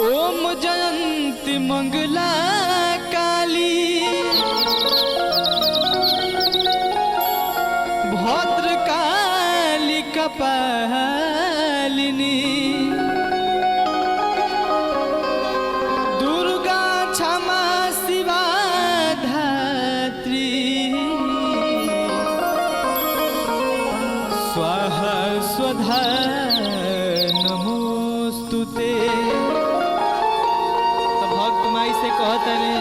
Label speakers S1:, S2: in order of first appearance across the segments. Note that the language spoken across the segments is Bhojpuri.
S1: ओम जयंती मंगला काली भद्र काली कपालिनी दुर्गा क्षमा शिवा धात्री स्वाहा स्वधा नमोस्तुते। तो भक्त माई से कहते रे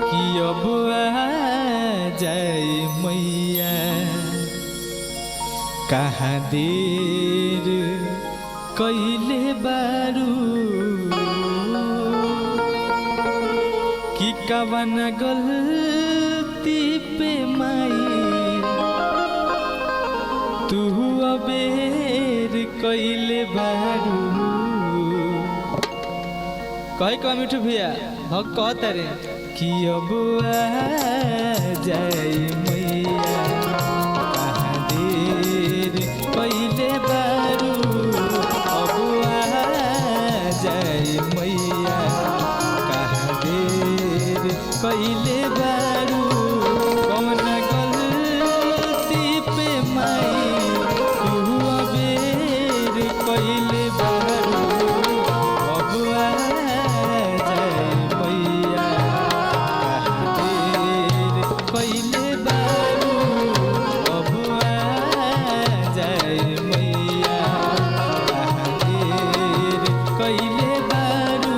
S1: कि अब आ जाए मैया कहाँ देर कैले बारू कि कवन गलती पे माई तू अबेर कैले बारू। कही कह मिठू भैया भक्त कहते रे कि अब आ जाए मैया कहाँ देर कैले बारू अब आ जाए मैया कहाँ देर कैले बारू कौन गलती पे माई तू अबेर कैले बारू अब आ जाए मैया कहाँ देर कैले बारू अब आ जाए मैया कहाँ देर कैले बारू।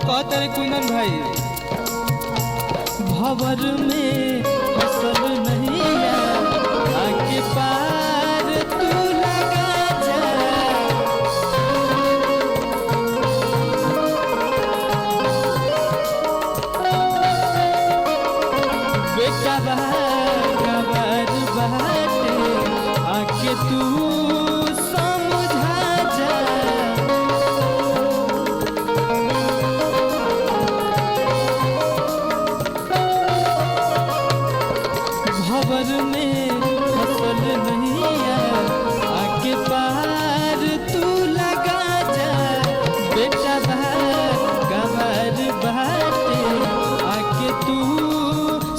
S1: कहते कुंदन भाई भवर में फसल नहीं आके पार तू लगा जा बेटा गवर बाटे आके तू समझा जा। भवर में फसल नहीं आके पार तू लगा जा बेटा गवर बाटे आके तू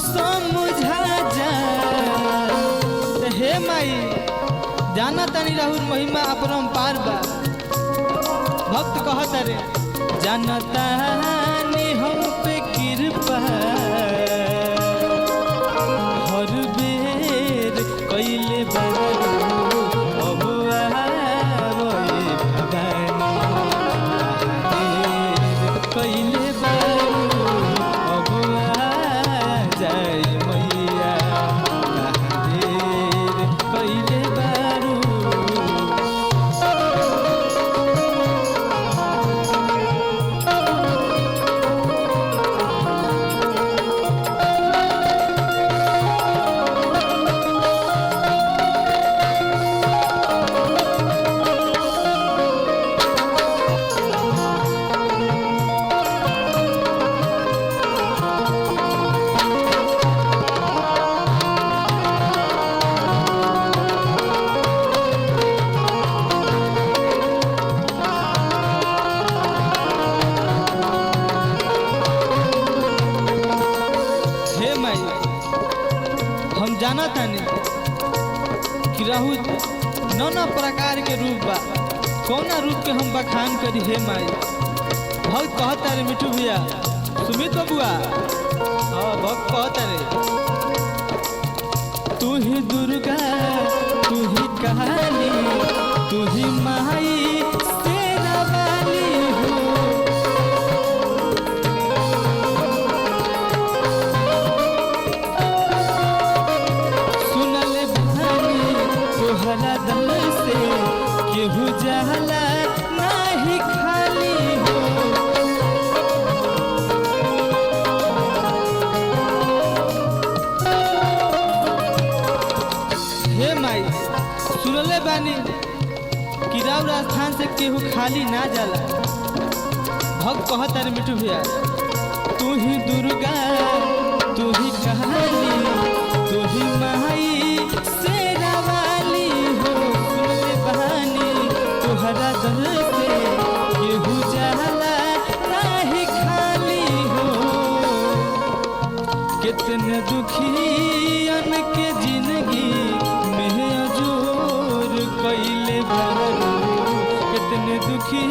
S1: समझा जा। हे माई जाना तनी राहुल महिमा अपरंपार बा भक्त कहत रे जानता नी हम पे कृपा हर बेर कैले बारू अब आवे भवानी कैले बारू अब आ जाए मैया कहाँ देर कैले बारू। हम जाना तानी कि राहुल नाना प्रकार के रूप बा कौना रूप के हम बखान करी हे माई भक्त कहता रे मिठू भैया सुमित बबुआ हाँ भक्त कहता रे तू ही दुर्गा तू ही काली तू ही माई सेना वाली हो। सुनले बानी कि राव स्थान से केहू खाली ना जाला। भक्त कहत अरे मिठू भैया, तू ही दुर्गा तू ही काली तू ही माई शेरा वाली हो। सुनले बानी तोहरा दर से केहू जाला नाही खाली हो। कितने दुखियन के जिंदगी में अजोर कइले बारू, कितने दुखी